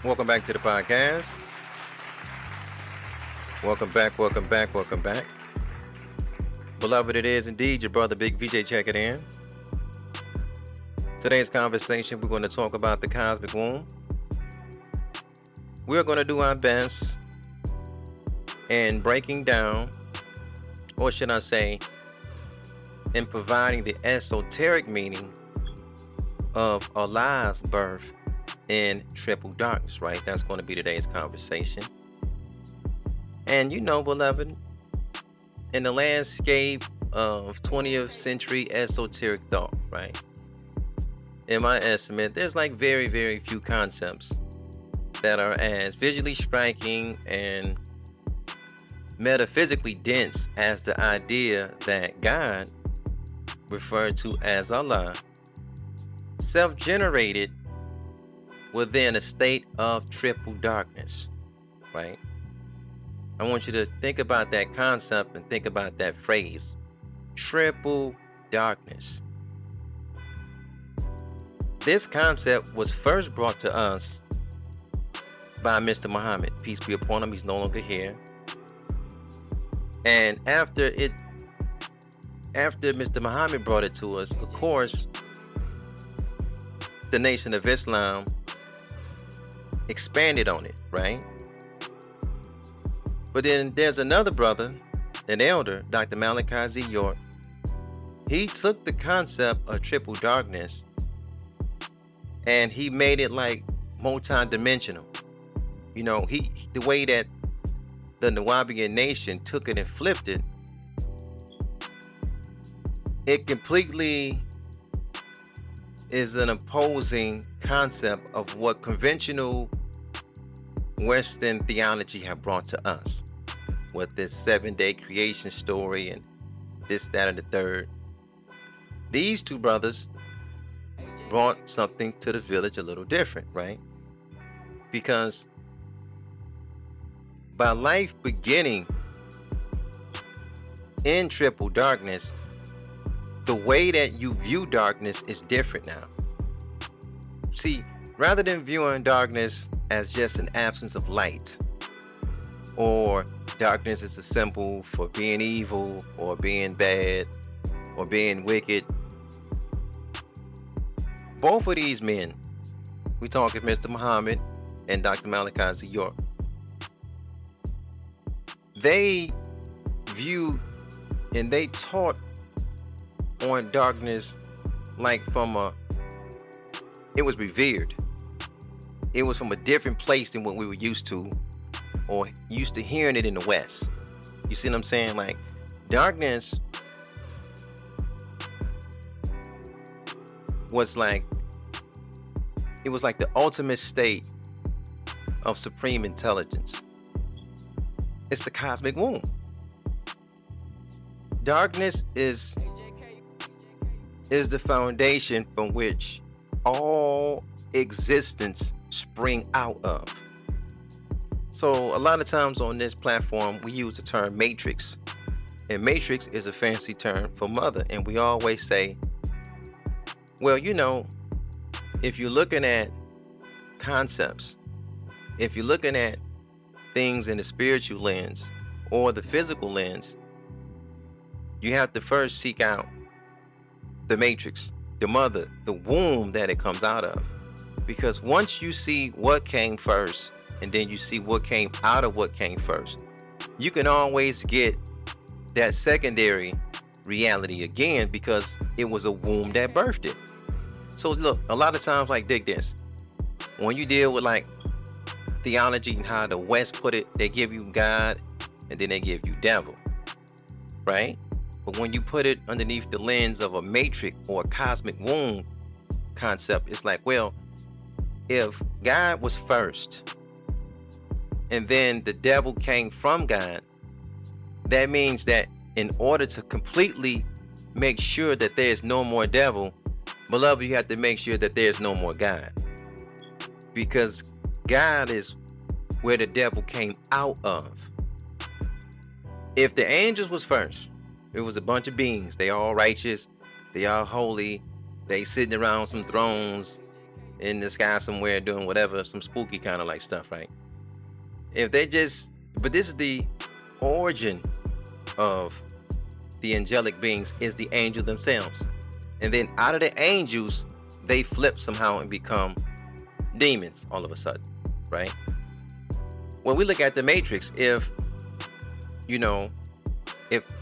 Welcome back to the podcast. Welcome back, welcome back, welcome back. Beloved, it is indeed your brother Big VJ checking in. Today's conversation, we're going to talk about the cosmic womb. We're going to do our best in breaking down, or should I say, in providing the esoteric meaning of Allah's birth in triple darkness, right? That's going to be today's conversation. And you know, beloved, in the landscape of 20th century esoteric thought, right? In my estimate, there's like very, very few concepts that are as visually striking and metaphysically dense as the idea that God, referred to as Allah, self-generated within a state of triple darkness, right? I want you to think about that concept and think about that phrase, triple darkness. This concept was first brought to us by Mr. Muhammad, peace be upon him. He's no longer here. And after Mr. Muhammad brought it to us, of course, the Nation of Islam expanded on it, right? But then there's another brother, an elder, Dr. Malachi Z. York. He took the concept of triple darkness and he made it like multi-dimensional. You know, the way that the Nawabian nation took it and flipped it, it completely is an opposing concept of what conventional Western theology have brought to us with this 7-day creation story and this, that, and the third. These two brothers brought something to the village a little different, right? Because by life beginning in triple darkness, the way that you view darkness is different now. See, rather than viewing darkness as just an absence of light, or darkness is a symbol for being evil or being bad or being wicked, both of these men, we talking Mr. Muhammad and Dr. Malachi Z. York, they viewed and they taught on darkness like it was revered. It was from a different place than what we were used to or used to hearing it in the West. You see what I'm saying? Like, darkness was like, it was like the ultimate state of supreme intelligence. It's the cosmic womb. Darkness is the foundation from which all existence spring out of. So a lot of times on this platform, we use the term matrix. And matrix is a fancy term for mother. And we always say, well, you know, if you're looking at concepts, if you're looking at things in the spiritual lens or the physical lens, you have to first seek out the matrix, the mother, the womb that it comes out of. Because once you see what came first, and then you see what came out of what came first, you can always get that secondary reality again, because it was a womb that birthed it. So look, a lot of times, like, dig this. When you deal with like theology and how the West put it, they give you God and then they give you devil, right? But when you put it underneath the lens of a matrix or a cosmic womb concept, it's like, well, if God was first and then the devil came from God, that means that in order to completely make sure that there's no more devil, beloved, you have to make sure that there's no more God. Because God is where the devil came out of. If the angels was first, it was a bunch of beings. They all righteous. They all holy. They sitting around some thrones. in the sky somewhere doing whatever, some spooky kind of like stuff, right? If they just, but this is the origin of the angelic beings, is the angel themselves. And then out of the angels, they flip somehow and become demons all of a sudden, right? When we look at the Matrix, if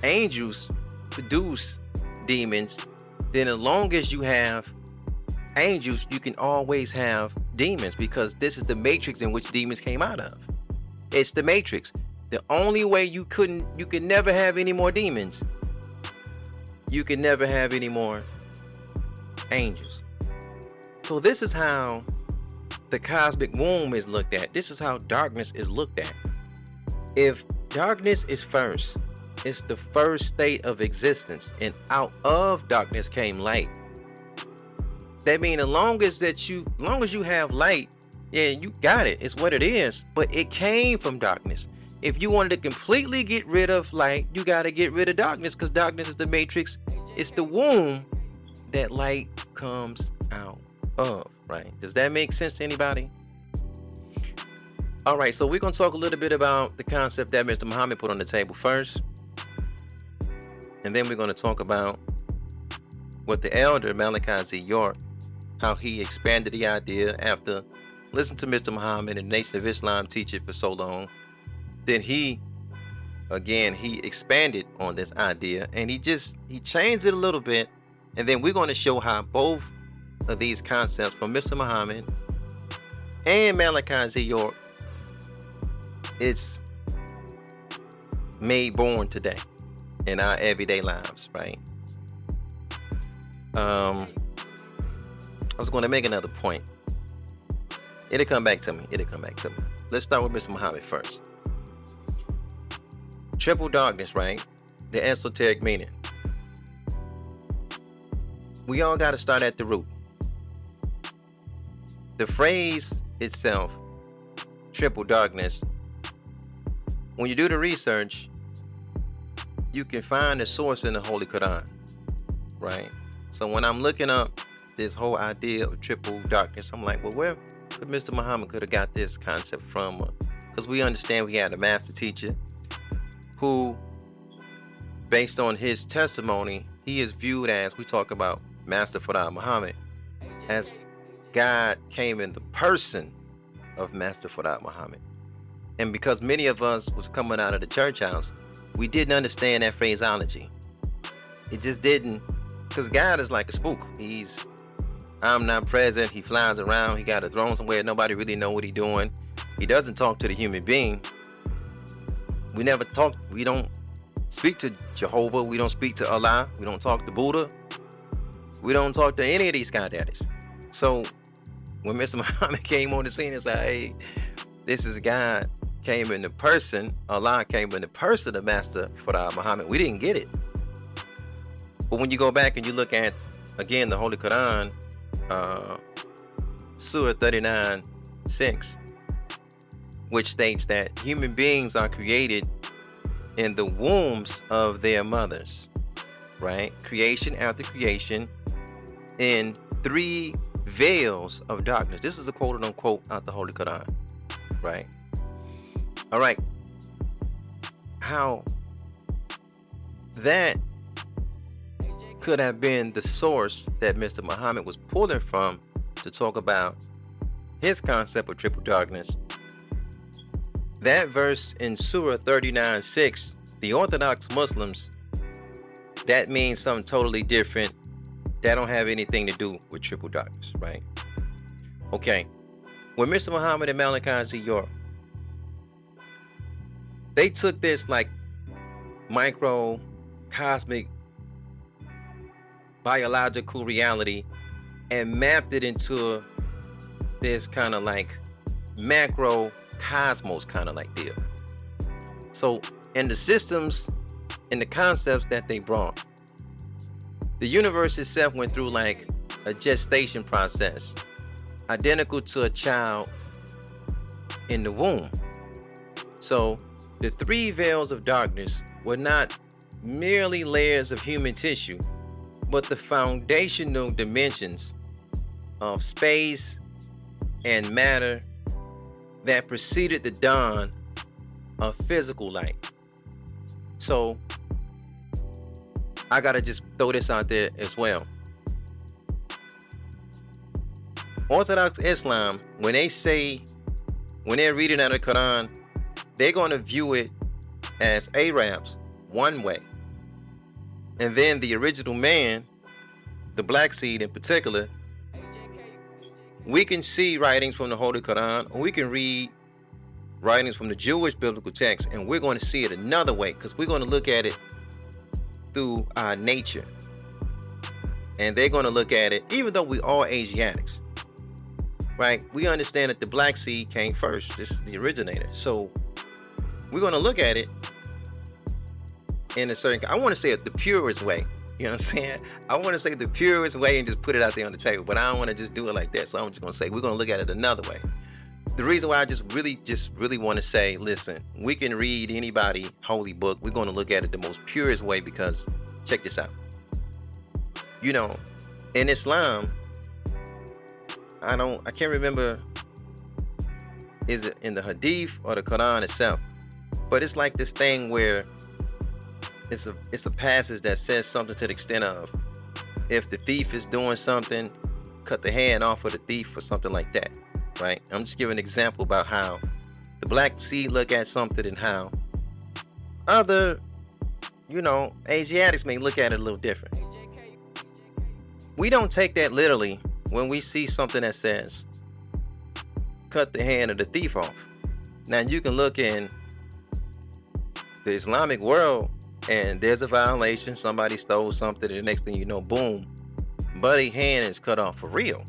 angels produce demons, then as long as you have angels, you can always have demons, because this is the Matrix in which demons came out of. It's the Matrix. The only way you can never have any more demons. You can never have any more angels. So this is how the cosmic womb is looked at. This is how darkness is looked at. If darkness is first, it's the first state of existence, and out of darkness came light. That means as long as you have light, yeah, you got it. It's what it is. But it came from darkness. If you wanted to completely get rid of light, you got to get rid of darkness, because darkness is the Matrix. It's the womb that light comes out of, right? Does that make sense to anybody? All right, so we're going to talk a little bit about the concept that Mr. Muhammad put on the table first. And then we're going to talk about what the elder Malachi Z. York, how he expanded the idea after listening to Mr. Muhammad and the Nation of Islam teach it for so long. Then he expanded on this idea, and he changed it a little bit. And then we're going to show how both of these concepts from Mr. Muhammad and Malachi Z. York, it's made born today in our everyday lives, right? I was going to make another point. It'll come back to me. Let's start with Mr. Muhammad first. Triple darkness, right? The esoteric meaning. We all got to start at the root. The phrase itself, triple darkness, when you do the research, you can find the source in the Holy Quran, right? So when I'm looking up this whole idea of triple darkness, I'm like, well, where could Mr. Muhammad could have got this concept from? Because we understand we had a master teacher who, based on his testimony, he is viewed as, we talk about Master Fard Muhammad, as God came in the person of Master Fard Muhammad. And because many of us was coming out of the church house, we didn't understand that phraseology. It just didn't, because God is like a spook. He's omnipresent. He flies around. He got a throne somewhere. Nobody really know what he's doing. He doesn't talk to the human being. We never talk. We don't speak to Jehovah. We don't speak to Allah. We don't talk to Buddha. We don't talk to any of these God daddies. So when Mr. Muhammad came on the scene, it's like, hey, this is God came in the person. Allah came in the person of Master Fard Muhammad. We didn't get it. But when you go back and you look at, again, the Holy Quran, Surah 39:6, which states that human beings are created in the wombs of their mothers, right? Creation after creation in 3 veils of darkness. This is a quote unquote out the Holy Quran, right? All right. How that could have been the source that Mr. Muhammad was pulling from to talk about his concept of triple darkness. That verse in Surah 39:6, the Orthodox Muslims, that means something totally different. That don't have anything to do with triple darkness, right? Okay. When Mr. Muhammad and Malachi Z. York, they took this like micro cosmic biological reality and mapped it into this kind of like macro cosmos kind of like deal. So in the systems and the concepts that they brought, the universe itself went through like a gestation process identical to a child in the womb. So the 3 veils of darkness were not merely layers of human tissue, but the foundational dimensions of space, and matter that preceded the dawn of physical light. So I gotta just throw this out there as well. Orthodox Islam, when they're reading out of the Quran, they're going to view it as Arabs one way. And then the original man, the black seed in particular, we can see writings from the Holy Quran, or we can read writings from the Jewish biblical text, and we're going to see it another way, because we're going to look at it through our nature. And they're going to look at it, even though we all Asiatics, right? We understand that the black seed came first. This is the originator. So we're going to look at it in a certain, I want to say it the purest way. You know what I'm saying? I want to say the purest way and just put it out there on the table, but I don't want to just do it like that. So I'm just going to say we're going to look at it another way. The reason why I just really want to say, listen, we can read anybody holy book. We're going to look at it the most purest way, because check this out. You know, in Islam, I can't remember, is it in the Hadith or the Quran itself, but it's like this thing where it's a passage that says something to the extent of, if the thief is doing something, cut the hand off of the thief, or something like that, right? I'm just giving an example about how the black seed look at something and how other, Asiatics may look at it a little different. We don't take that literally when we see something that says, cut the hand of the thief off. Now you can look in the Islamic world and there's a violation, somebody stole something, and the next thing you know, boom, buddy hand is cut off for real.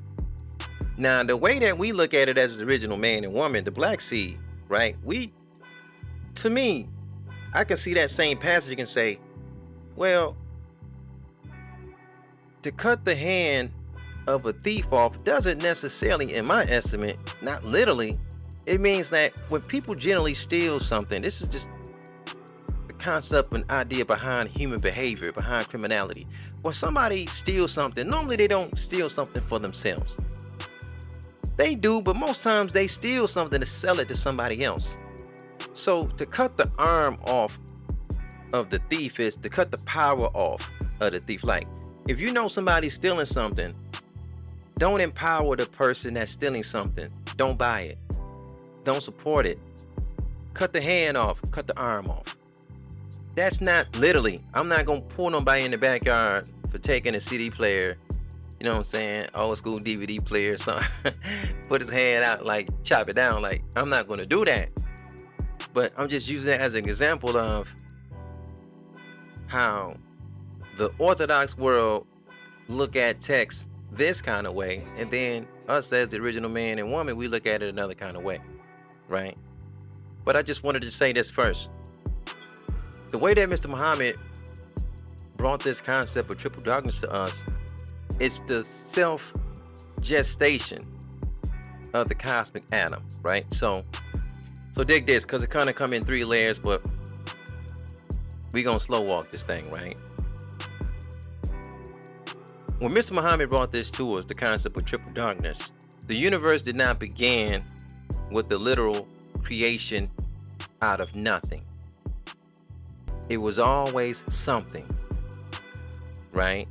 Now, the way that we look at it as the original man and woman, the black seed, right? To me, I can see that same passage and say, well, to cut the hand of a thief off doesn't necessarily, in my estimate, not literally, it means that when people generally steal something, this is just concept and idea behind human behavior, behind criminality. When somebody steals something, normally they don't steal something for themselves. They do, but most times they steal something to sell it to somebody else. So to cut the arm off of the thief is to cut the power off of the thief. Like, if you know somebody's stealing something, don't empower the person that's stealing something. Don't buy it. Don't support it. Cut the hand off, cut the arm off. That's not literally. I'm not going to pull nobody in the backyard for taking a CD player, you know what I'm saying, old school DVD player, something, put his hand out, like, chop it down. Like, I'm not going to do that. But I'm just using that as an example of how the Orthodox world look at text this kind of way, and then us as the original man and woman, we look at it another kind of way, right? But I just wanted to say this first. The way that Mr. Muhammad brought this concept of triple darkness to us, it's the self-gestation of the cosmic atom, right? So dig this, because it kind of come in 3 layers, but we gonna slow walk this thing, right? When Mr. Muhammad brought this to us, the concept of triple darkness, the universe did not begin with the literal creation out of nothing. It was always something, right?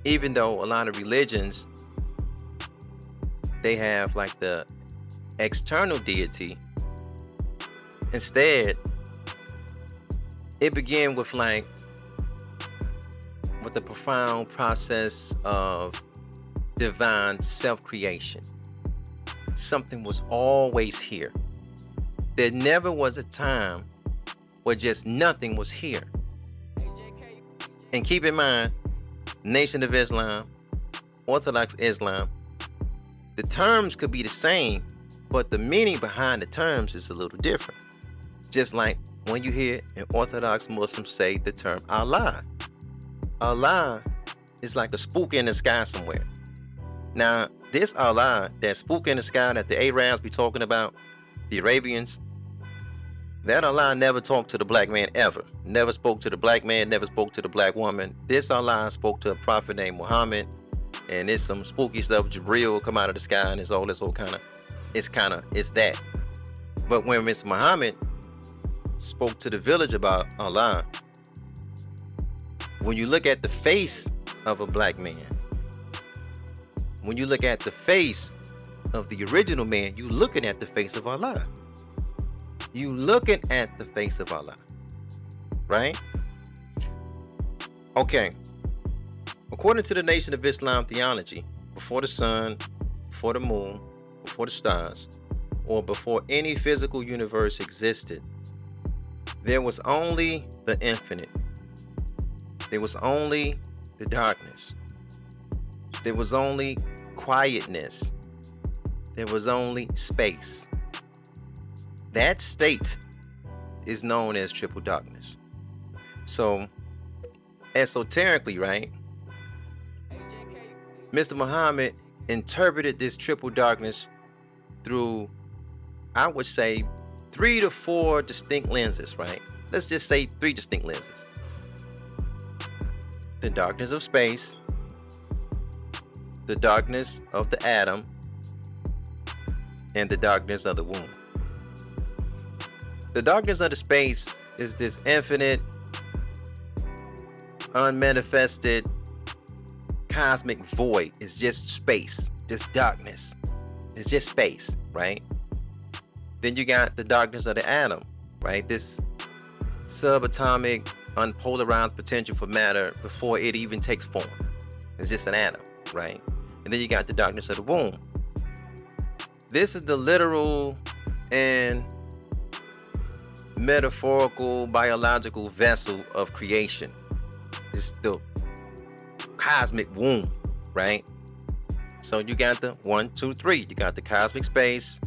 Even though a lot of religions, they have like the external deity, instead, it began with the profound process of divine self-creation. Something was always here. There never was a time where just nothing was here. And keep in mind, Nation of Islam, Orthodox Islam, the terms could be the same, but the meaning behind the terms is a little different. Just like when you hear an Orthodox Muslim say the term Allah. Allah is like a spook in the sky somewhere. Now, this Allah, that spook in the sky that the Arabs be talking about, the Arabians, that Allah never talked to the black man ever. Never spoke to the black man, never spoke to the black woman. This Allah spoke to a prophet named Muhammad, and it's some spooky stuff. Jibril will come out of the sky, and it's all this whole it's that. But when Mr. Muhammad spoke to the village about Allah, when you look at the face of a black man, when you look at the face of the original man, you looking at the face of Allah. You looking at the face of Allah, right? Okay. According to the Nation of Islam theology, before the sun, before the moon, before the stars, or before any physical universe existed, there was only the infinite. There was only the darkness. There was only quietness. There was only space. That state is known as triple darkness. So, esoterically, right, Mr. Muhammad interpreted this triple darkness through, I would say, 3 to 4 distinct lenses, right? Let's just say 3 distinct lenses. The darkness of space, the darkness of the atom, and the darkness of the womb. The darkness of the space is this infinite, unmanifested, cosmic void. It's just space, just darkness. It's just space, right? Then you got the darkness of the atom, right? This subatomic, unpolarized potential for matter before it even takes form. It's just an atom, right? And then you got the darkness of the womb. This is the literal and metaphorical biological vessel of creation. It's the cosmic womb, right? So you got the 1, 2, 3. You got the cosmic space,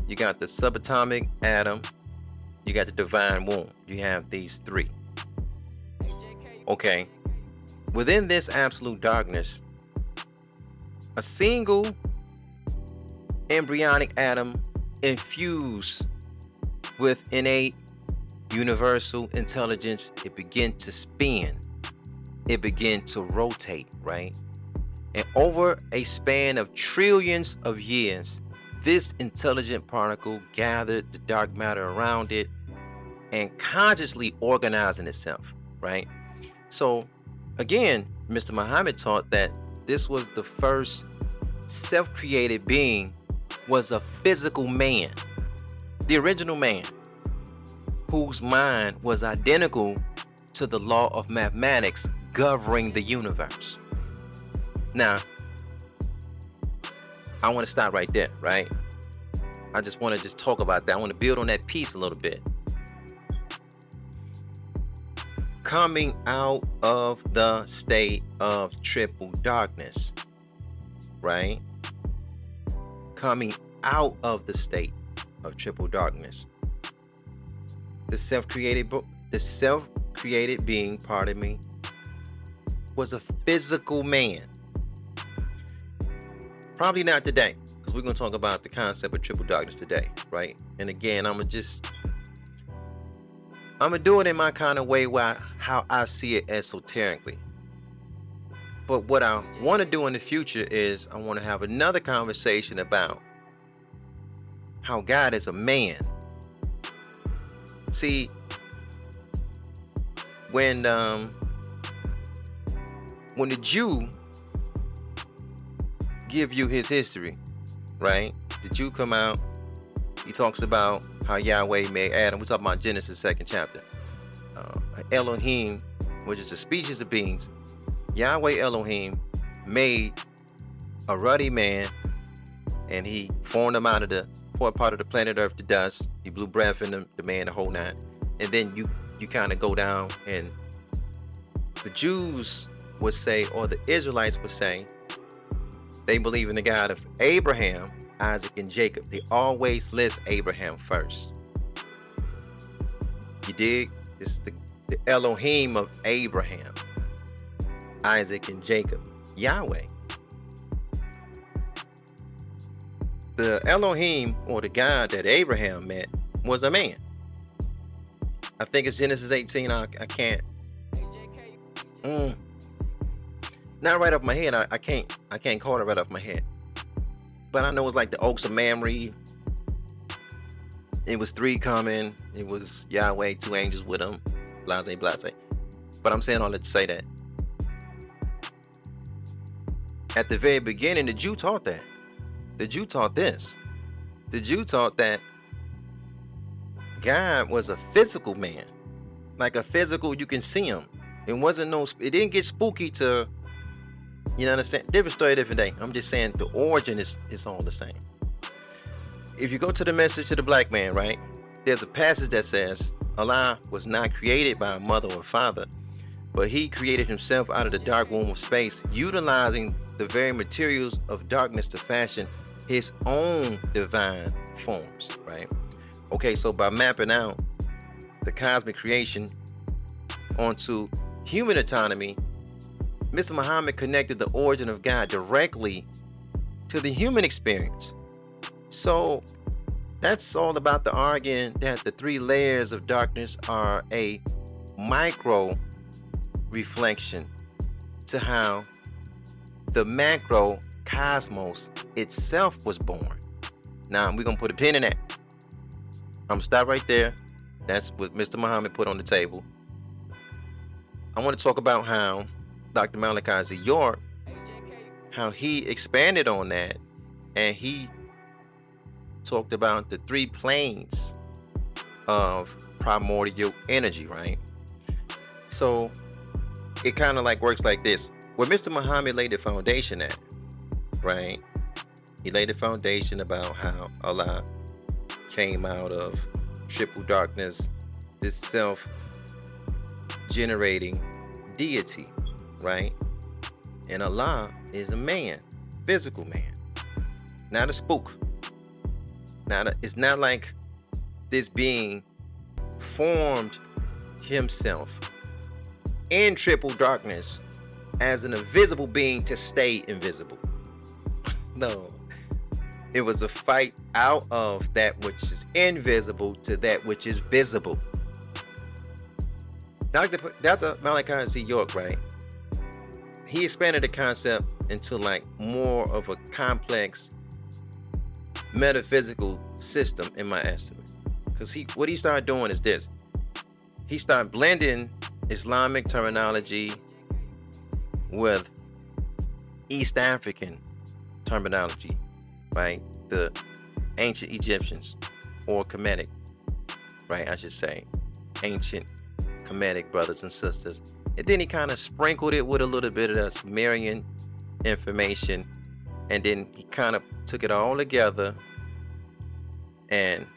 you got the subatomic atom, you got the divine womb. You have these 3. Okay. Within this absolute darkness, a single embryonic atom infused with innate universal intelligence, it began to spin. It began to rotate, right? And over a span of trillions of years, this intelligent particle gathered the dark matter around it and consciously organizing itself, right? So again, Mr. Muhammad taught that this was the first self-created being, was a physical man, the original man, whose mind was identical to the law of mathematics governing the universe. Now, I want to stop right there, right? I just want to talk about that. I want to build on that piece a little bit. Coming out of the state of triple darkness, right? Coming out of the state of triple darkness. The self-created being, was a physical man. Probably not today, because we're going to talk about the concept of triple darkness today, right? And again, I'm going to do it in my kind of way, how I see it esoterically. But what I want to do in the future is I want to have another conversation about how God is a man. See, when the Jew give you his history, right? The Jew come out, he talks about how Yahweh made Adam. We're talking about Genesis 2nd chapter. Elohim, which is the species of beings, Yahweh Elohim made a ruddy man, and he formed him out of the poor part of the planet Earth, the dust. He blew breath in the man, the whole nine. And then you kind of go down, and the Jews would say, or the Israelites would say, they believe in the God of Abraham, Isaac, and Jacob. They always list Abraham first. You dig? This is the Elohim of Abraham, Isaac, and Jacob, Yahweh. The Elohim, or the God that Abraham met, was a man. I think it's Genesis 18. I can't. Not right off my head. I can't call it right off my head. But I know it's like the Oaks of Mamre. It was three coming. It was Yahweh, two angels with him. Blase, blase. But I'm saying all that to say that at the very beginning, the Jew taught that. The Jew taught this. The Jew taught that God was a physical man. Like a physical, you can see him. It didn't get spooky to, you know what I'm saying? Different story, different day. I'm just saying the origin is all the same. If you go to the message to the black man, right? There's a passage that says Allah was not created by a mother or father, but he created himself out of the dark womb of space, utilizing the very materials of darkness to fashion his own divine forms, right? Okay, so by mapping out the cosmic creation onto human autonomy, Mr. Muhammad connected the origin of God directly to the human experience. So that's all about the argument that the three layers of darkness are a micro reflection to how the macro cosmos itself was born. Now we're gonna put a pin in that. I'm gonna stop right there. That's what Mr. Muhammad put on the table. I want to talk about how Dr. Malachi Z. York, how he expanded on that, and he talked about the three planes of primordial energy, right? So it kind of like works like this. Where Mr. Muhammad laid the foundation at, right? He laid the foundation about how Allah came out of triple darkness, this self-generating deity, right? And Allah is a man, physical man, not a spook. It's not like this being formed himself in triple darkness as an invisible being to stay invisible. No. It was a fight out of that which is invisible to that which is visible. Dr. Malachi Z. York, right? He expanded the concept into like more of a complex metaphysical system, in my estimate. Because what he started doing is this. He started blending Islamic terminology with East African terminology, right? The ancient Egyptians, or Kemetic, right? I should say ancient Kemetic brothers and sisters. And then he kind of sprinkled it with a little bit of the Sumerian information, and then he kind of took it all together, and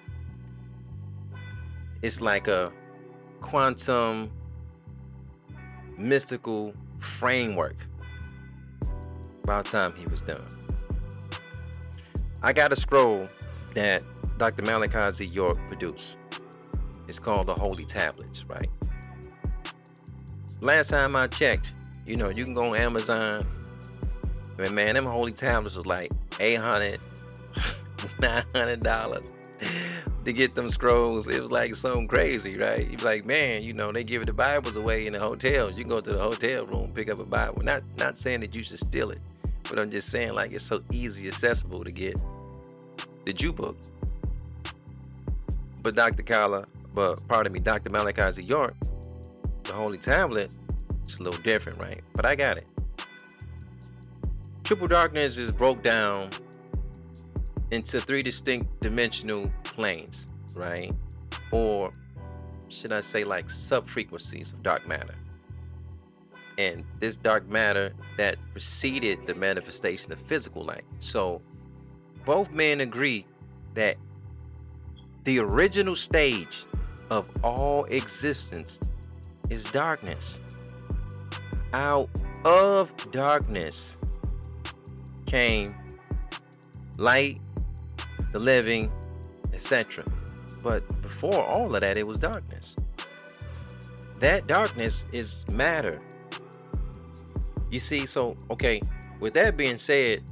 it's like a quantum mystical framework. About time he was done. I got a scroll that Dr. Malachi Z. York produced. It's called the Holy Tablets, right? Last time I checked, you can go on Amazon. And man, them Holy Tablets was like $800, $900 to get them scrolls. It was like something crazy, right? You'd be like, man, they give the Bibles away in the hotels. You can go to the hotel room, pick up a Bible. Not saying that you should steal it, but I'm just saying like it's so easy accessible to get the Jew book. But Dr. Malachi Z. York, the Holy Tablet, it's a little different, right? But I got it. Triple darkness is broke down into three distinct dimensional planes, right? Or should I say like sub-frequencies of dark matter. And this dark matter that preceded the manifestation of physical light. So both men agree that the original stage of all existence is darkness. Out of darkness came light, the living, etc. But before all of that, it was darkness. That darkness is matter. You see, so, okay, with that being said,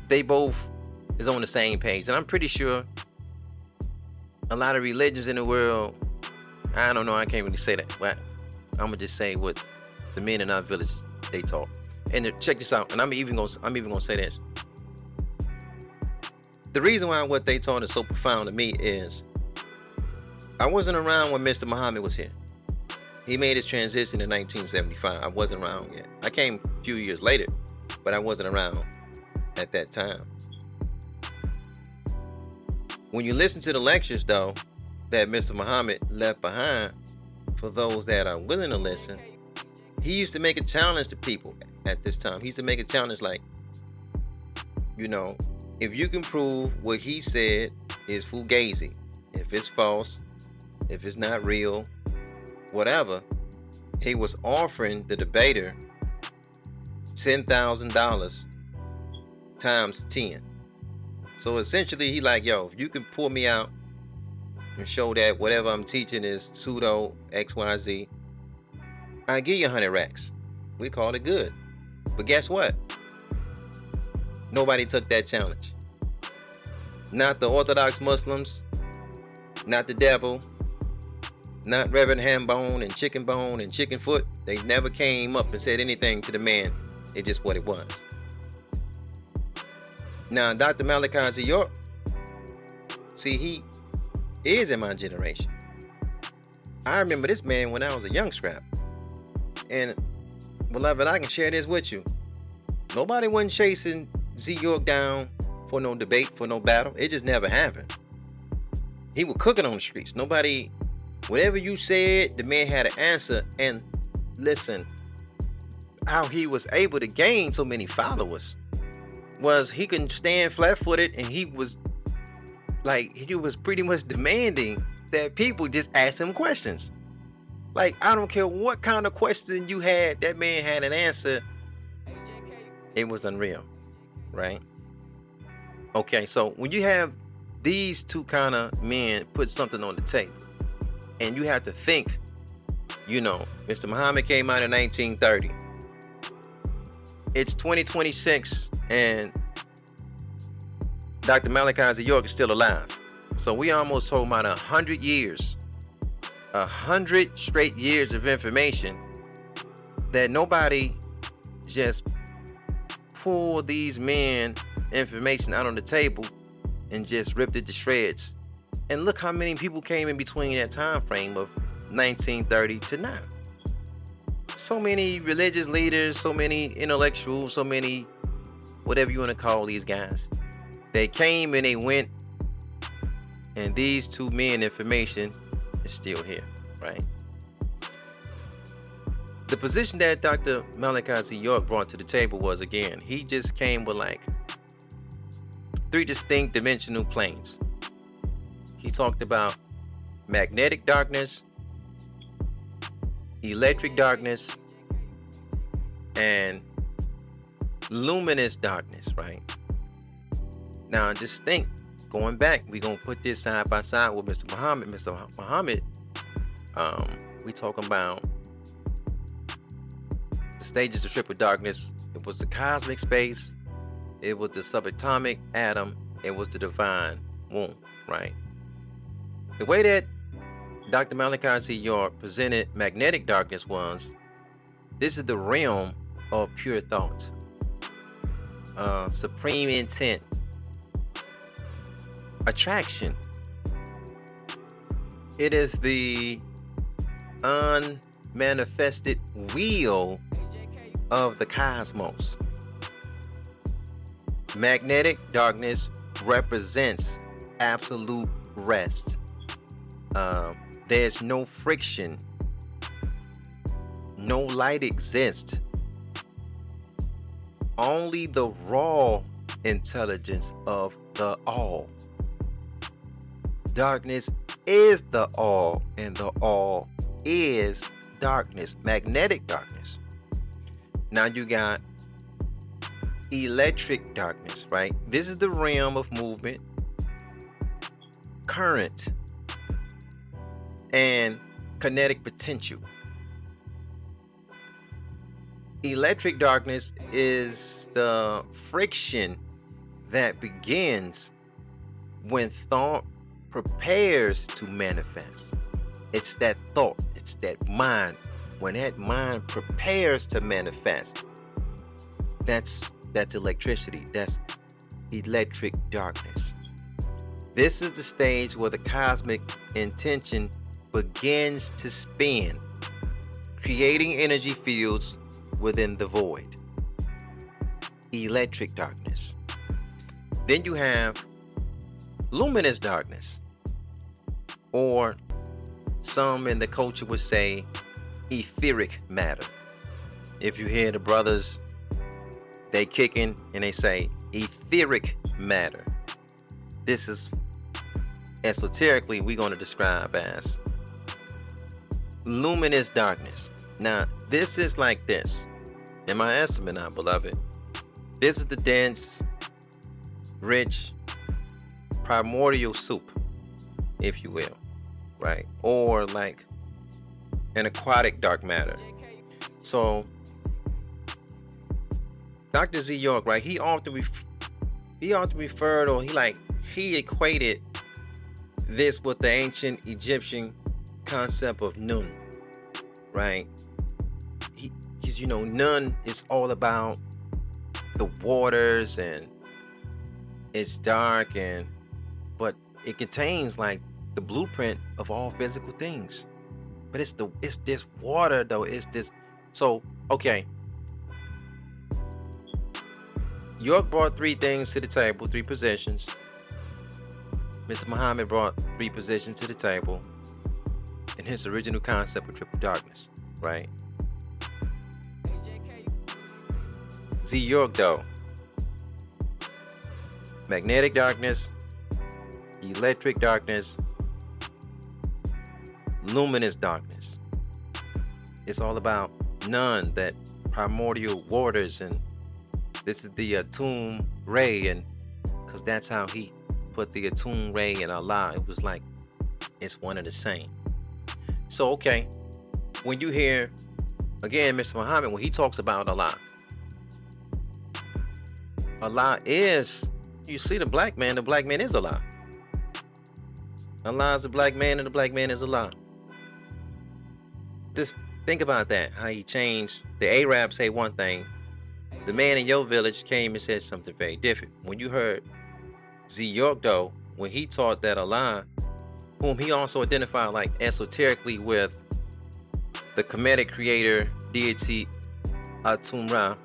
they both is on the same page. And I'm pretty sure a lot of religions in the world, I don't know, I can't really say that, but I'm going to just say what the men in our villages they taught. And check this out. And I'm even gonna say this. The reason why what they taught is so profound to me is I wasn't around when Mr. Muhammad was here. He made his transition in 1975. I wasn't around yet. I came a few years later, but I wasn't around at that time. When you listen to the lectures, though, that Mr. Muhammad left behind, for those that are willing to listen, he used to make a challenge to people at this time. He used to make a challenge like, if you can prove what he said is fugazi, if it's false, if it's not real, whatever, he was offering the debater $10,000 times 10. So essentially, he like, yo, if you can pull me out and show that whatever I'm teaching is pseudo XYZ, I give you 100 racks. We call it good. But guess what? Nobody took that challenge. Not the Orthodox Muslims, not the devil, not Reverend Hambone and Chicken Bone and Chicken Foot. They never came up and said anything to the man. It's just what it was. Now, Dr. Malachi Z. York, see, he is in my generation. I remember this man when I was a young scrap. And, beloved, I can share this with you. Nobody wasn't chasing Z. York down for no debate, for no battle. It just never happened. He was cooking on the streets. Nobody, whatever you said, the man had an answer. And listen, how he was able to gain so many followers was he couldn't stand flat-footed, and he was pretty much demanding that people just ask him questions. Like, I don't care what kind of question you had, that man had an answer. It was unreal, right? Okay, so when you have these two kind of men put something on the table, and you have to think, Mr. Muhammad came out in 1930. It's 2026, and Dr. Malachi Z. York is still alive. So we almost talking about 100 years, 100 straight years of information that nobody just pull these men information out on the table and just ripped it to shreds. And look how many people came in between that time frame of 1930 to now. So many religious leaders, so many intellectuals, so many whatever you want to call these guys. They came and they went, and these two men information is still here, right? The position that Dr. Malachi Z. York brought to the table was, again, he just came with like 3 distinct dimensional planes. He talked about magnetic darkness, electric darkness, and luminous darkness, right? Now, just think, going back, we're going to put this side by side with Mr. Muhammad. Mr. Muhammad, we talking about the stages of triple darkness. It was the cosmic space, it was the subatomic atom, it was the divine womb, right? The way that Dr. Malachi Z. York presented magnetic darkness was, this is the realm of pure thought, supreme intent, attraction. It is the unmanifested wheel of the cosmos. Magnetic darkness represents absolute rest. There's no friction. No light exists. Only the raw intelligence of the all. Darkness is the all, and the all is darkness, magnetic darkness. Now you got electric darkness, right? This is the realm of movement, current, and kinetic potential. Electric darkness is the friction that begins when thought prepares to manifest. It's that thought, it's that mind when that mind prepares to manifest, that's electricity. That's electric darkness. This is the stage where the cosmic intention begins to spin, creating energy fields within the void. Electric darkness. Then you have luminous darkness, or some in the culture would say etheric matter. If you hear the brothers, they kicking and they say etheric matter. This is esoterically we're going to describe as luminous darkness. Now, this is like this. In my estimate now, beloved, this is the dense, rich, primordial soup, if you will, right? Or like an aquatic dark matter. So, Dr. Z York, right? He often referred, or he equated this with the ancient Egyptian concept of Nun, right? Because Nun is all about the waters, and it's dark, but it contains like the blueprint of all physical things. But it's this water though. It's this. So okay. York brought three things to the table, three positions. Mr. Muhammad brought three positions to the table in his original concept of triple darkness, right? Z York though, magnetic darkness, electric darkness, luminous darkness. It's all about none, that primordial waters, and this is the Atum Ray, and because that's how he put the Atum Ray in Allah. It was like it's one and the same. So okay, when you hear again Mr. Muhammad, when he talks about Allah, Allah is, you see the black man is Allah. Allah is the black man, and the black man is Allah. Just think about that, how he changed. The Arabs say one thing, the man in your village came and said something very different. When you heard Z York though, when he taught that Allah, whom he also identified like esoterically with the Kemetic creator deity Atum Ra,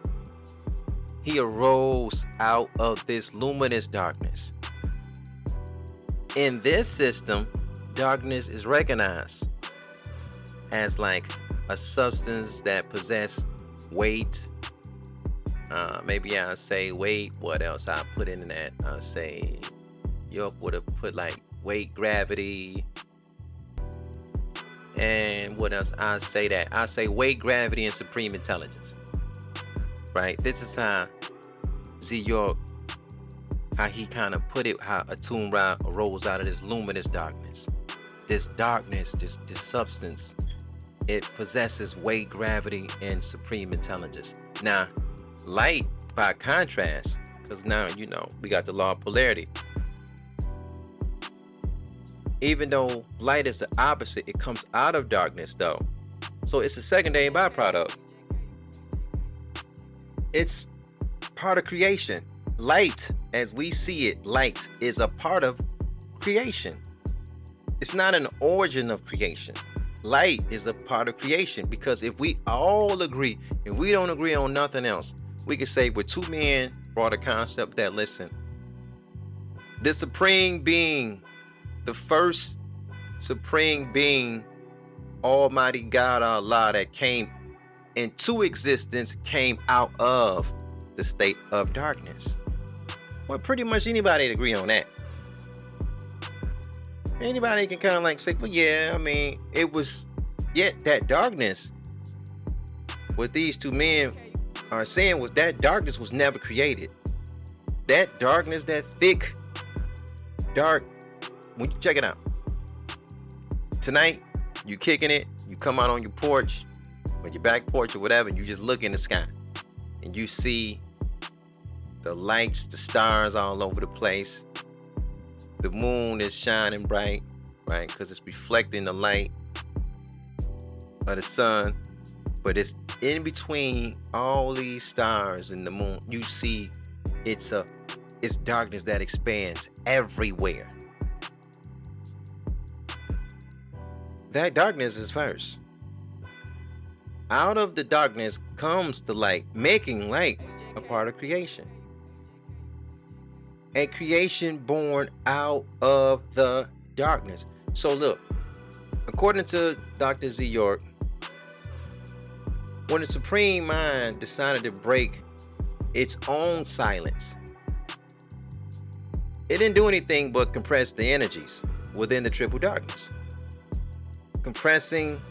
he arose out of this luminous darkness. In this system, darkness is recognized as like a substance that possess weight. Maybe I'll say weight. What else I put in that? I'll say York would have put like weight, gravity, and what else? I say weight, gravity, and supreme intelligence. Right? This is how Z York, how he kind of put it, how Atum Ra arose out of this luminous darkness. This darkness, this substance, it possesses weight, gravity, and supreme intelligence. Now, light, by contrast, because now we got the law of polarity. Even though light is the opposite, it comes out of darkness though. So it's a secondary byproduct. It's part of creation. Light, as we see it, light is a part of creation. It's not an origin of creation. Light is a part of creation, because if we all agree, and we don't agree on nothing else, we could say with two men brought a concept that, listen, the supreme being, the first supreme being, Almighty God Allah, that came into existence, came out of the state of darkness. Well, pretty much anybody would agree on that. Anybody can kind of like say, well, yeah, I mean, it was yet that darkness. What these two men are saying was that darkness was never created. That darkness, that thick, dark, when you check it out. Tonight, you kicking it, you come out on your porch, or your back porch or whatever, and you just look in the sky. And you see the lights, the stars all over the place. The moon is shining bright, right? Because it's reflecting the light of the sun. But it's in between all these stars and the moon. You see, it's darkness that expands everywhere. That darkness is first. Out of the darkness comes the light, making light a part of creation. A creation born out of the darkness. So look, according to Dr. Z. York, when the Supreme Mind decided to break its own silence, it didn't do anything but compress the energies within the triple darkness. Compressing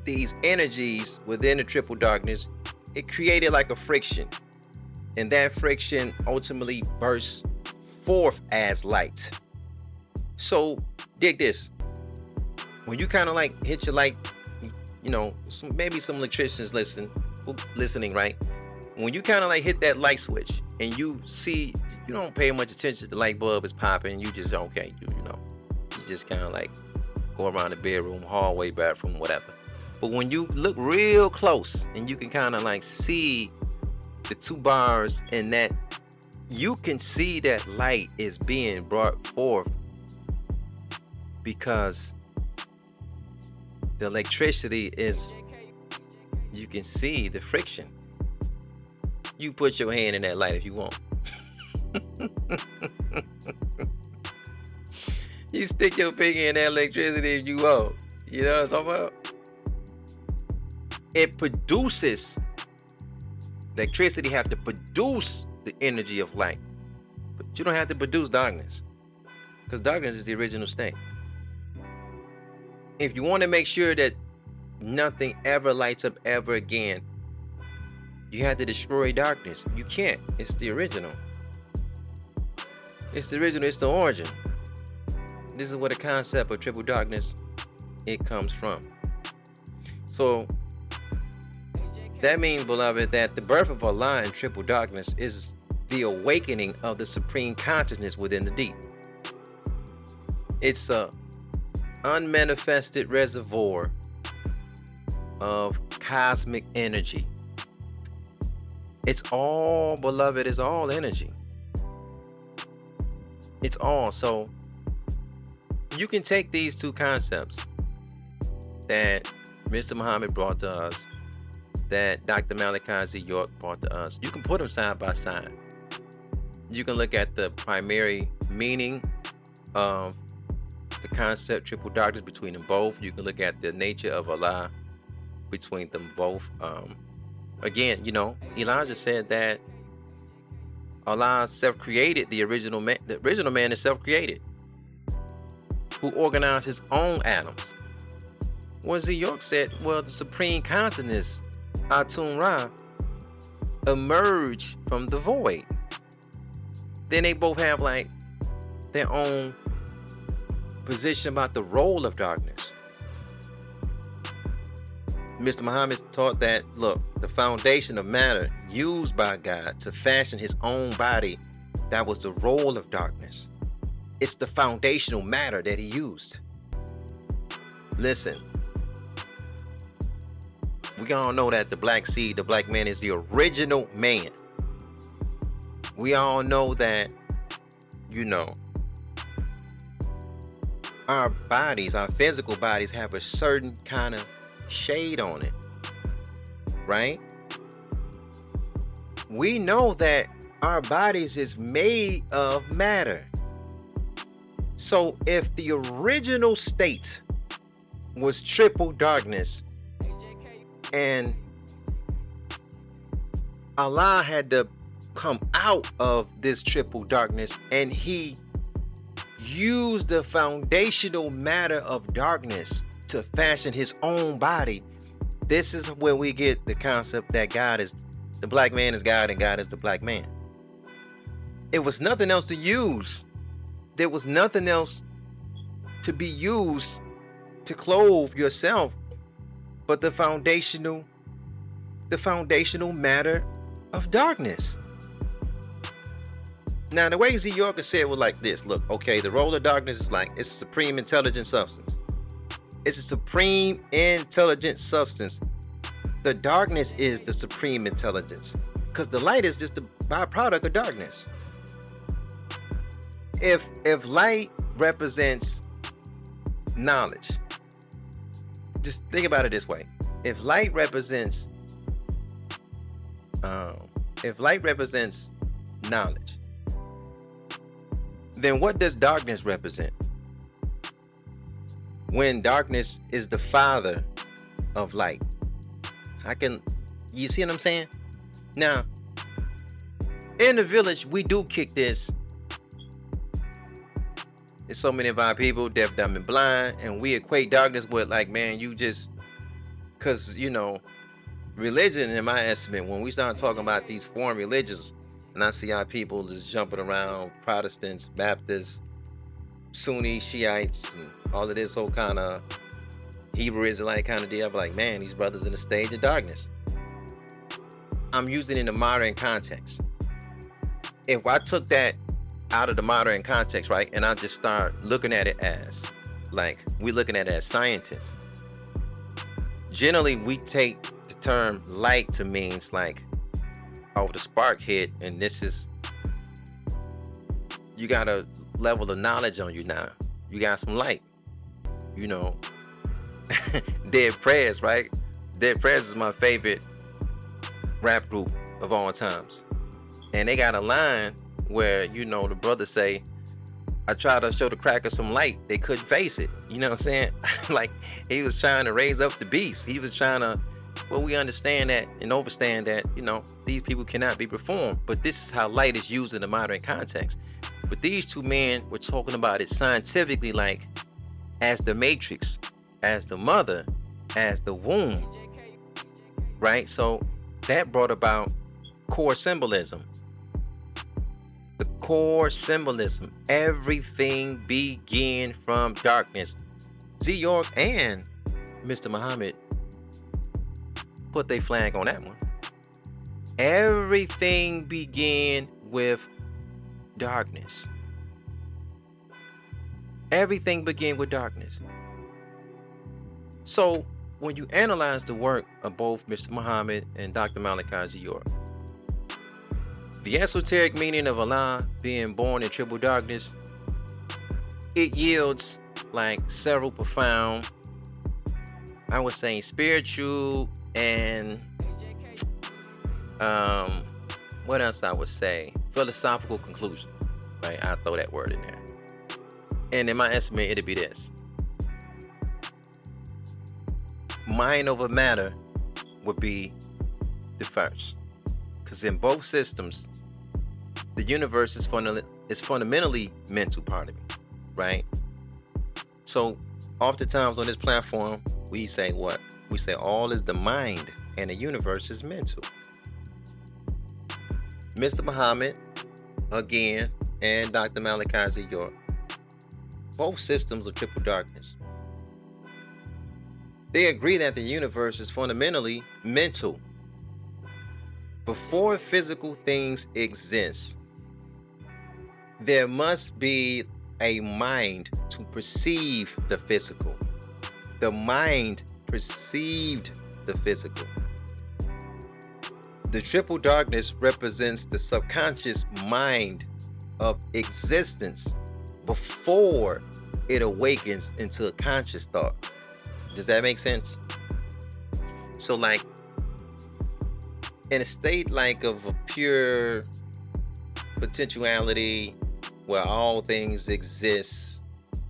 these energies within the triple darkness, it created like a friction. And that friction ultimately bursts forth as light. So dig this. When you kind of like hit your light, maybe some electricians listening, right? When you kind of like hit that light switch and you see, you don't pay much attention to the light bulb is popping, you just, okay, you just kind of like go around the bedroom, hallway, bathroom, whatever. But when you look real close and you can kind of like see the two bars and that, you can see that light is being brought forth because the electricity is, you can see the friction. You put your hand in that light if you want. You stick your finger in that electricity if you want. You know what I'm talking about? It produces, the electricity have to produce the energy of light. But you don't have to produce darkness, because darkness is the original state. If you want to make sure that nothing ever lights up ever again, you have to destroy darkness. You can't. It's the original. It's the original. It's the origin. This is where the concept of triple darkness, it comes from. So that means, beloved, that the birth of Allah in triple darkness is the awakening of the supreme consciousness within the deep. It's a unmanifested reservoir of cosmic energy. It's all, beloved, it's all energy. It's all. So you can take these two concepts that Mr. Muhammad brought to us, that Dr. Malachi Z. York brought to us. You can put them side by side. You can look at the primary meaning of the concept triple darkness between them both. You can look at the nature of Allah between them both. Again, Elijah said that Allah self-created the original man. The original man is self-created, who organized his own atoms. Well, Z. York said, well, the supreme consciousness, Atun Ra, emerged from the void. Then they both have like their own position about the role of darkness. Mr. Muhammad taught that, look, the foundation of matter used by God to fashion his own body, that was the role of darkness. It's the foundational matter that he used. Listen, we all know that the black seed, the black man, is the original man. We all know that, our bodies, our physical bodies, have a certain kind of shade on it, right? We know that our bodies is made of matter. So if the original state was triple darkness and Allah had to come out of this triple darkness and he used the foundational matter of darkness to fashion his own body, this is where we get the concept that God is, the black man is God and God is the black man. It was nothing else to use. There was nothing else to be used to clothe yourself but the foundational matter of darkness. Now, the way Z. York said was like this. Look, okay, the role of darkness is like, it's a supreme intelligent substance. It's a supreme intelligent substance. The darkness is the supreme intelligence, because the light is just a byproduct of darkness. If light represents knowledge, just think about it this way: if light represents knowledge, then what does darkness represent? When darkness is the father of light. You see what I'm saying? Now, in the village, we do kick this. There's so many of our people deaf, dumb, and blind, and we equate darkness with, like, man, you just, because, religion, in my estimate, when we start talking about these foreign religions, and I see our people just jumping around, Protestants, Baptists, Sunni, Shiites, and all of this whole kind of Hebrew Israelite kind of deal, I'm like, man, these brothers in a stage of darkness. I'm using it in the modern context. If I took that out of the modern context, right, and I just start looking at it as, like, we're looking at it as scientists. Generally, we take the term light to means like, oh, the spark hit, and this is, you got a level of knowledge on you now. You got some light, Dead Prayers, right? Dead Prayers is my favorite rap group of all times. And they got a line where, the brothers say, I tried to show the crackers some light. They couldn't face it. You know what I'm saying? Like, he was trying to raise up the beast. He was trying to, well, we understand that and understand that, these people cannot be reformed. But this is how light is used in the modern context. But these two men were talking about it scientifically, like, as the matrix, as the mother, as the womb, right? So that brought about core symbolism. The core symbolism. Everything began from darkness. Z York and Mr. Muhammad put their flag on that one. Everything began with darkness. Everything began with darkness. So when you analyze the work of both Mr. Muhammad and Dr. Malachi Z. York, the esoteric meaning of Allah being born in triple darkness, it yields like several profound, I would say, spiritual and what else I would say, philosophical conclusion, right? I'll throw that word in there. And in my estimate, it'd be this: mind over matter would be the first, because in both systems, the universe is fundamentally mental part of it, right? So oftentimes on this platform, we say what? We say all is the mind and the universe is mental. Mr. Muhammad, again, and Dr. Malachi Z. York, both systems of triple darkness. They agree that the universe is fundamentally mental. Before physical things exist, there must be a mind to perceive the physical. The mind perceived the physical. The triple darkness represents the subconscious mind of existence before it awakens into a conscious thought. Does that make sense? So, like, in a state like of a pure potentiality where all things exist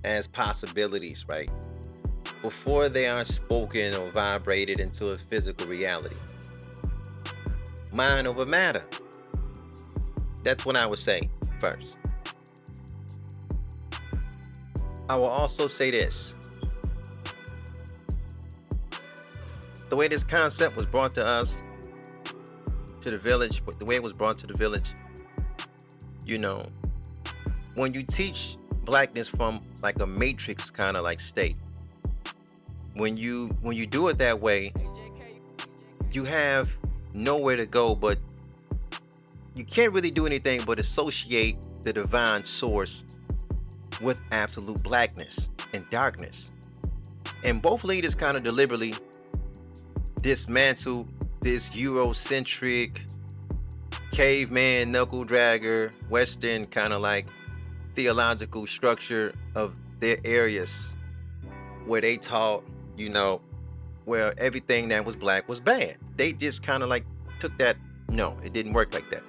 as possibilities, right? Before they are spoken or vibrated into a physical reality. Mind over matter. That's what I would say first. I will also say this. The way this concept was brought to us, to the village, the way it was brought to the village, when you teach blackness from like a matrix kind of like state, when you do it that way, you have nowhere to go, but you can't really do anything but associate the divine source with absolute blackness and darkness. And both leaders kind of deliberately dismantled this Eurocentric, caveman, knuckle dragger, Western kind of like theological structure of their areas where they taught, where everything that was black was bad. They just kind of like took that. No, it didn't work like that.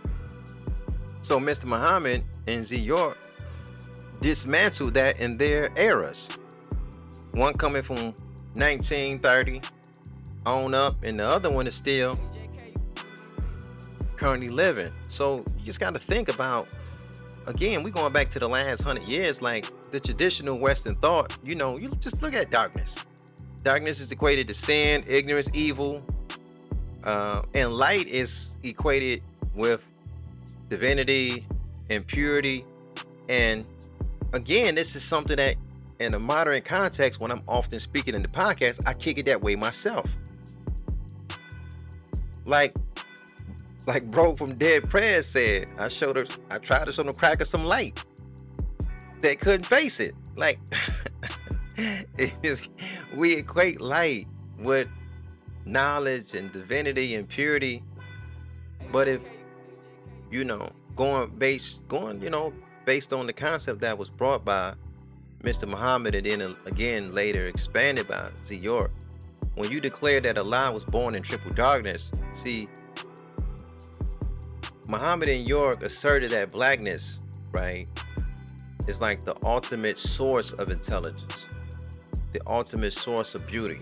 So Mr. Muhammad and Z York dismantled that in their eras. One coming from 1930 on up, and the other one is still currently living. So you just got to think about, again, we're going back to the last 100 years, like the traditional Western thought, you just look at darkness. Darkness is equated to sin, ignorance, evil, and light is equated with divinity and purity. And again, this is something that in a modern context, when I'm often speaking in the podcast, I kick it that way myself. Like bro from Dead Prayers said, I tried to show them crack of some light. They couldn't face it. Like, we equate light with knowledge and divinity and purity. But if, based on the concept that was brought by Mr. Muhammad and then again later expanded by Z York, when you declare that Allah was born in triple darkness, see, Muhammad and York asserted that blackness, right, is like the ultimate source of intelligence, the ultimate source of beauty.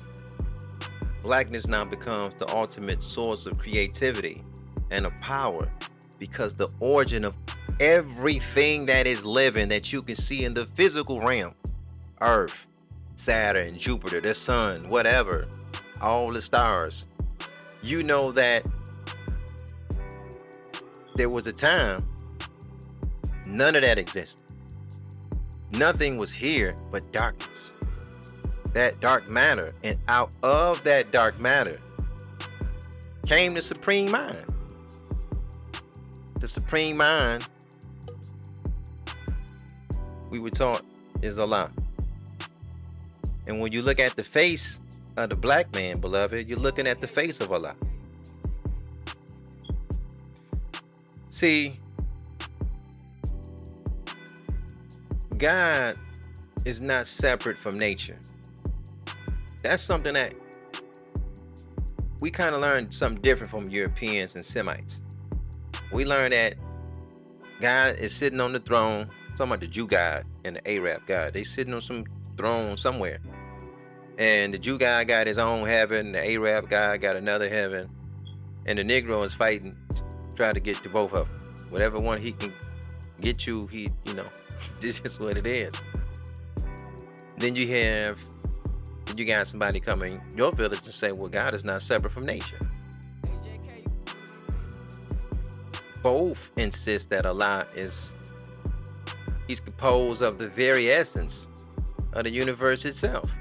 Blackness now becomes the ultimate source of creativity and of power, because the origin of everything that is living that you can see in the physical realm, Earth, Saturn, Jupiter, the sun, whatever, all the stars, that there was a time none of that existed. Nothing was here but darkness. That dark matter, and out of that dark matter came the supreme mind. The supreme mind, we were taught, is Allah. And when you look at the face of the black man, beloved, you're looking at the face of Allah. See, God is not separate from nature. That's something that we kind of learned something different from Europeans and Semites. We learned that God is sitting on the throne. I'm talking about the Jew God and the Arab God. They sitting on some throne somewhere. And the Jew God got his own heaven. The Arab God got another heaven. And the Negro is fighting, trying to get to both of them. Whatever one he can get you, this is what it is. Then you got somebody coming your village and say, well, God is not separate from nature. Both insist that Allah he's composed of the very essence of the universe itself.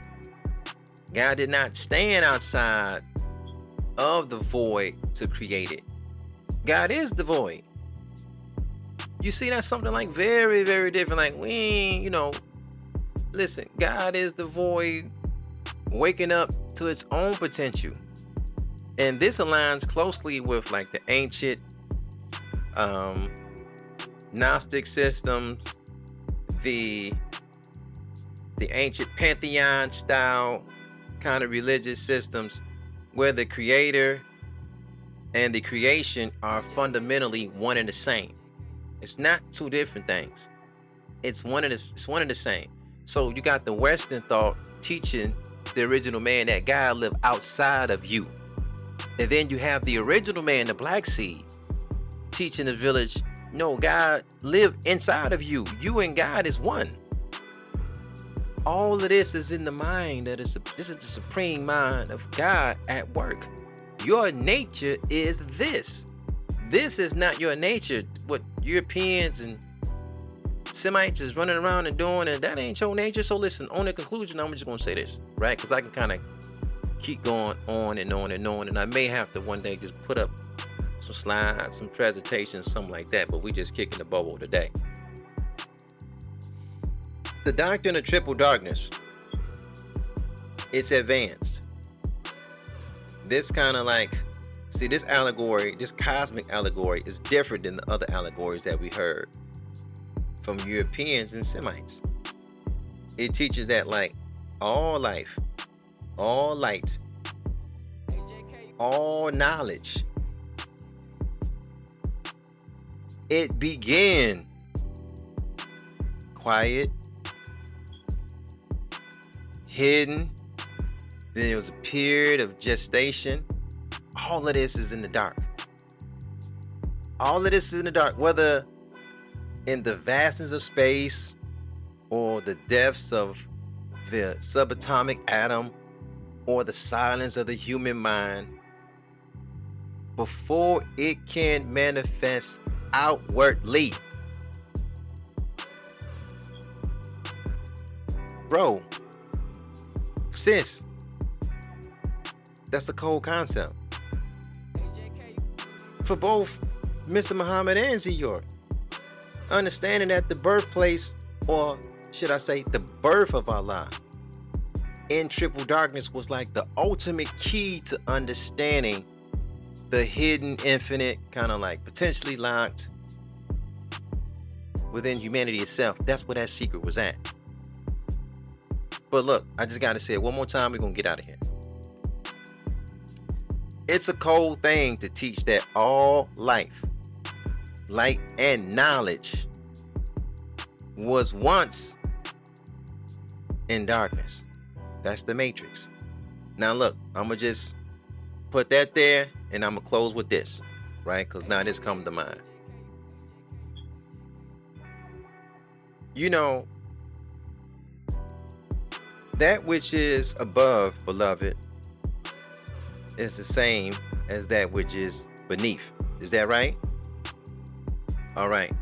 God did not stand outside of the void to create it. God is the void. You see, that's something like very, very different. Like listen, God is the void waking up to its own potential. And this aligns closely with like the ancient Gnostic systems, the ancient pantheon style kind of religious systems, where the creator and the creation are fundamentally one and the same. It's not two different things. It's one and the same. So you got the Western thought teaching the original man that God lived outside of you. And then you have the original man, the black seed, teaching the village, no, God lived inside of you. You and God is one. All of this is in the mind. This is the supreme mind of God at work. Your nature is this. This is not your nature. What Europeans and Semites is running around and doing, and that ain't your nature. So listen, on the conclusion, I'm just going to say this, right? Because I can kind of keep going on and on and on. And I may have to one day just put up some slides, some presentations, something like that. But we just kicking the bubble today. The doctrine of triple darkness It's advanced. This kind of like, see, this allegory, this cosmic allegory is different than the other allegories that we heard from Europeans and Semites. It teaches that like all life, all light, all knowledge, it began quiet, hidden. Then there was a period of gestation. All of this is in the dark. All of this is in the dark, whether in the vastness of space or the depths of the subatomic atom or the silence of the human mind. Before it can manifest outwardly. Bro, sis, that's a cold concept for both Mr. Muhammad and Z-York. Understanding that the birthplace, or should I say the birth of Allah in triple darkness, was like the ultimate key to understanding the hidden, infinite, kind of like potentially locked within humanity itself. That's where that secret was at. But look, I just got to say it one more time. We're going to get out of here. It's a cold thing to teach that all life, light, and knowledge was once in darkness. That's the matrix. Now look, I'm going to just put that there, and I'm going to close with this, right? Because now this comes to mind. You know, that which is above, beloved, is the same as that which is beneath. Is that right? All right.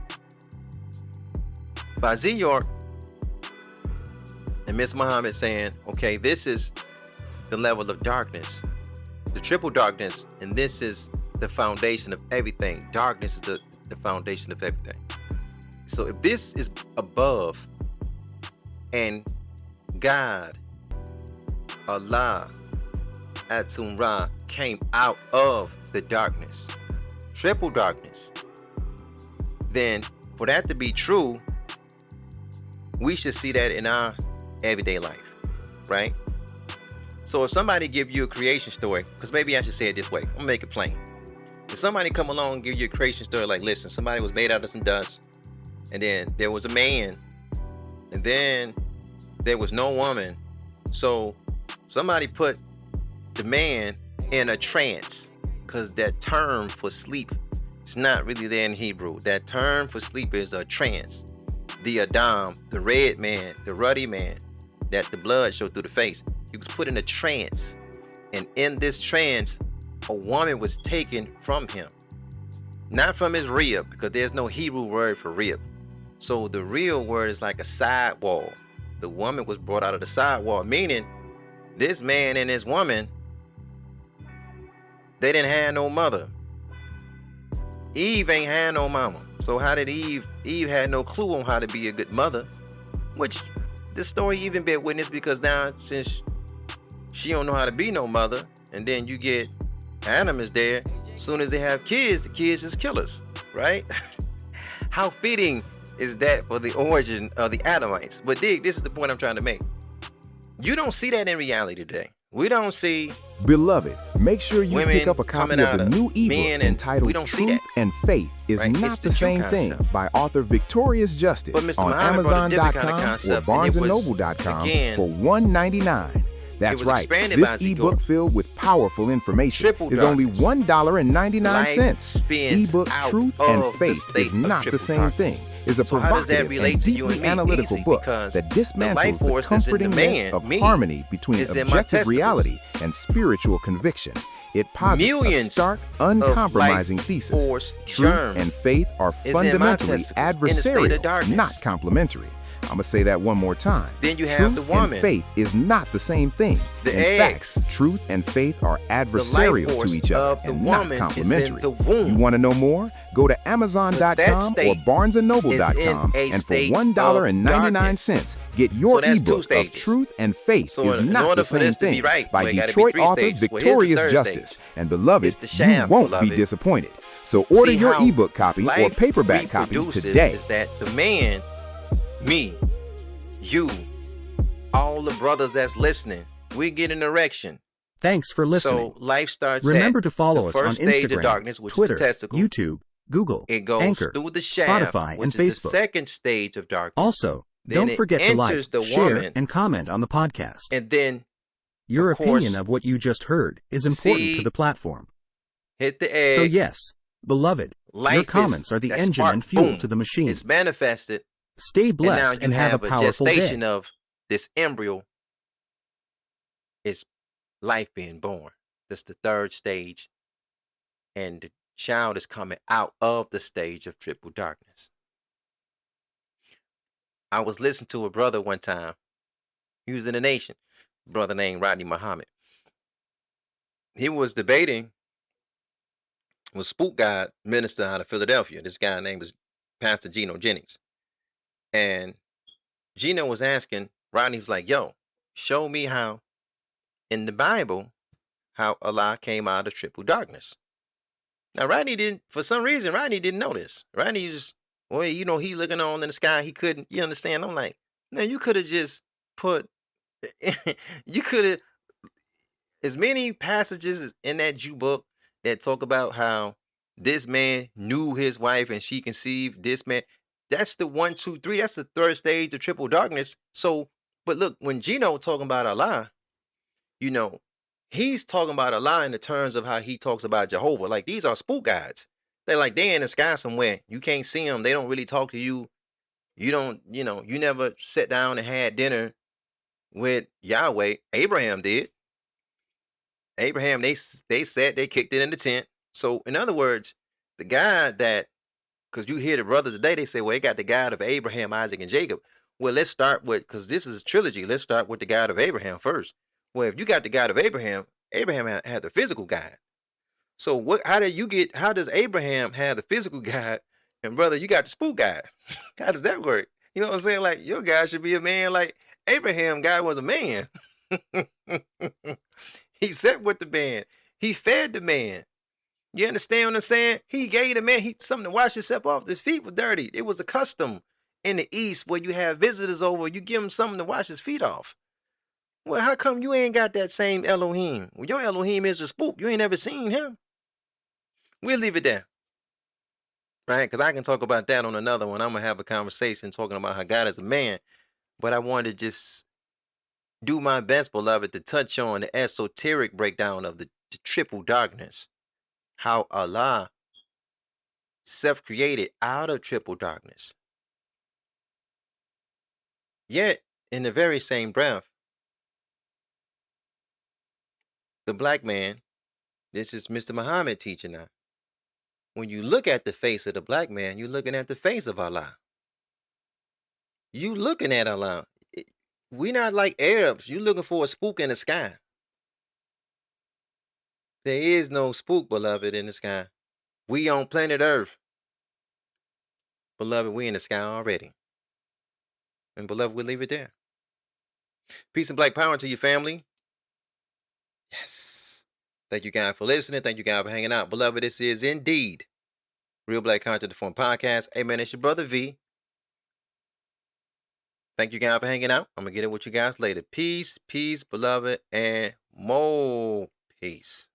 By Z-York and Miss Muhammad saying, okay, this is the level of darkness, the triple darkness, and this is the foundation of everything. Darkness is the foundation of everything. So if this is above, and God, Allah, Atum Ra, came out of the darkness, triple darkness, then for that to be true, we should see that in our everyday life, right? So if somebody give you a creation story, because maybe I should say it this way, I'm gonna make it plain. If somebody come along and give you a creation story like, listen, somebody was made out of some dust, and then there was a man, and then there was no woman, so somebody put the man in a trance, because that term for sleep is not really there in Hebrew. That term for sleep is a trance. The Adam, the red man, the ruddy man, that the blood showed through the face, he was put in a trance, and in this trance, a woman was taken from him, not from his rib, because there's no Hebrew word for rib. So the real word is like a side wall. The woman was brought out of the side wall, meaning this man and this woman, they didn't have no mother. Eve ain't had no mama. So how did Eve had no clue on how to be a good mother, which this story even bear witness, because now since she don't know how to be no mother, and then you get Adam is there, as soon as they have kids, the kids just killers, right? How fitting is that for the origin of the Adamites? But dig, this is the point I'm trying to make. You don't see that in reality today. We don't see. Beloved, make sure you pick up a copy of the new ebook entitled Truth and Faith is right? Not the Same Thing by author Victorious Justice on Amazon.com or BarnesandNoble.com for $1.99. That's right. This ebook filled with powerful information is only $1.99. Ebook Truth and Faith is Not the Same Thing is a provocative and deeply analytical book that dismantles the comforting myth of harmony between objective reality and spiritual conviction. It posits a stark, uncompromising thesis. Truth and faith are fundamentally adversarial, not complementary. I'm going to say that one more time. Then you have the woman. And faith is not the same thing. The in eggs. fact, truth and faith are adversarial to each other and not complementary. You want to know more? Go to Amazon.com or BarnesandNoble.com, and for $1.99, get your ebook of Truth and Faith is Not the Same Thing by Detroit author Victorious Justice. And beloved, you won't be disappointed. So order your ebook copy or paperback copy today. Is that the man, me, you, all the brothers that's listening, we get an erection. Thanks for listening. So life starts. Remember to follow us on stage Instagram, of darkness, which Twitter, is the testicle. YouTube, Google, it goes Anchor, through the shaft, Spotify, which and is Facebook. the second stage of darkness. Also, then don't forget to like, share, and comment on the podcast. And then your opinion of what you just heard is important to the platform. Hit the egg. So yes, beloved, your comments are the engine and fuel to the machine. It's manifested. Stay blessed and now you have a powerful gestation day. Of this embryo is life being born. That's the third stage. And the child is coming out of the stage of triple darkness. I was listening to a brother one time. He was in the nation. A brother named Rodney Muhammad. He was debating with Spook God minister out of Philadelphia. This guy named was Pastor Geno Jennings. And Geno was asking, Rodney was like, yo, show me how in the Bible, how Allah came out of triple darkness. Now, Rodney didn't, for some reason, Rodney didn't know this. Rodney was, well, you know, he looking on in the sky, he couldn't, you understand? I'm like, man, you could have just put, you could have, as many passages in that Jew book that talk about how this man knew his wife and she conceived this man. That's the 1, 2, 3. That's the third stage of triple darkness. So, but look, when Geno talking about Allah, you know, he's talking about Allah in the terms of how he talks about Jehovah. Like, these are spook guides. They're like, they're in the sky somewhere. You can't see them. They don't really talk to you. You don't, you know, you never sat down and had dinner with Yahweh. Abraham did. Abraham, they said they kicked it in the tent. So, in other words, the guy that, because you hear the brothers today, they say, well, they got the God of Abraham, Isaac, and Jacob. Well, let's start with, because this is a trilogy, let's start with the God of Abraham first. Well, if you got the God of Abraham, Abraham had the physical God. So what? How does Abraham have the physical God, and brother, you got the spook God? How does that work? You know what I'm saying? Like, your God should be a man like Abraham. God was a man. He sat with the man. He fed the man. You understand what I'm saying? He gave the man something to wash himself off. His feet were dirty. It was a custom in the East where you have visitors over, you give him something to wash his feet off. Well, how come you ain't got that same Elohim? Well, your Elohim is a spook. You ain't never seen him. We'll leave it there. Right? Because I can talk about that on another one. I'm going to have a conversation talking about how God is a man. But I wanted to just do my best, beloved, to touch on the esoteric breakdown of the triple darkness. How Allah self-created out of triple darkness. Yet, in the very same breath, the black man, this is Mr. Muhammad teaching now. When you look at the face of the black man, you're looking at the face of Allah. You looking at Allah. We're not like Arabs. You're looking for a spook in the sky. There is no spook, beloved, in the sky. We on planet Earth. Beloved, we in the sky already. And beloved, we'll leave it there. Peace and black power to your family. Yes. Thank you guys for listening. Thank you guys for hanging out. Beloved, this is indeed Real Black Content Form Podcast. Amen. It's your brother V. Thank you guys for hanging out. I'm going to get it with you guys later. Peace, peace, beloved, and more peace.